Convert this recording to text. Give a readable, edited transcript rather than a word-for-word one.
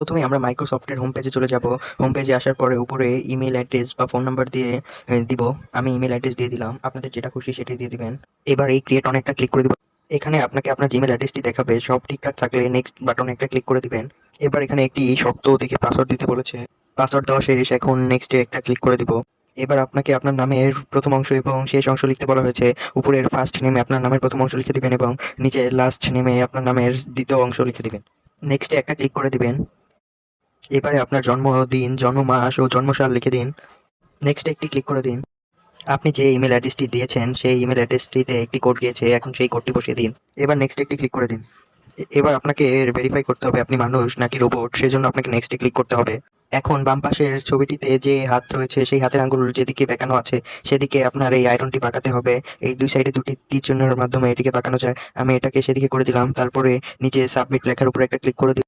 প্রথমে আমরা মাইক্রোসফটের হোম পেজে চলে যাব। হোম পেজে আসার পরে উপরে ইমেল অ্যাড্রেস বা ফোন নাম্বার দিয়ে দিব। আমি ইমেল অ্যাড্রেস দিয়ে দিলাম, আপনাদের যেটা খুশি সেটাই দিয়ে দিবেন। এবার এই ক্রিয়েট অন একটা ক্লিক করে দিব। এখানে আপনাকে আপনার জিমেল অ্যাড্রেসটি দেখাবে, সব ঠিকঠাক থাকলে নেক্সট বাটনে একটা ক্লিক করে দিবেন। এবার এখানে একটি শক্ত দেখে পাসওয়ার্ড দিতে বলেছে, পাসওয়ার্ড দেওয়া শেষ, এখন নেক্সটে একটা ক্লিক করে দিব। এবার আপনাকে আপনার নামের প্রথম অংশ এবং শেষ অংশ লিখতে বলা হয়েছে। উপরের ফার্স্ট নেমে আপনার নামের প্রথম অংশ লিখে দিবেন এবং নিচের লাস্ট নেমে আপনার নামের দ্বিতীয় অংশ লিখে দিবেন। নেক্সটে একটা ক্লিক করে দিবেন। এবারে আপনার জন্মদিন, জন্ম মাস ও জন্মসাল লিখে দিন। নেক্সটে একটি ক্লিক করে দিন। আপনি যে ইমেল অ্যাড্রেসটি দিয়েছেন সেই ইমেল অ্যাড্রেসটিতে একটি কোড গিয়েছে, এখন সেই কোডটি বসিয়ে দিন। এবার নেক্সট একটি ক্লিক করে দিন। এবার আপনাকে ভেরিফাই করতে হবে আপনি মানুষ নাকি রোবট, সেজন্য আপনাকে নেক্সটে ক্লিক করতে হবে। এখন বাম পাশের ছবিটিতে যে হাত রয়েছে সেই হাতের আঙ্গুল যেদিকে বেঁকানো আছে সেদিকে আপনার এই আয়রনটি পাকাতে হবে। এই দুই সাইডে দুটি তীর চিহ্নের মাধ্যমে এটিকে পাকানো যায়। আমি এটাকে সেদিকে করে দিলাম, তারপরে নিচে সাবমিট লেখার উপরে একটা ক্লিক করে দিলাম।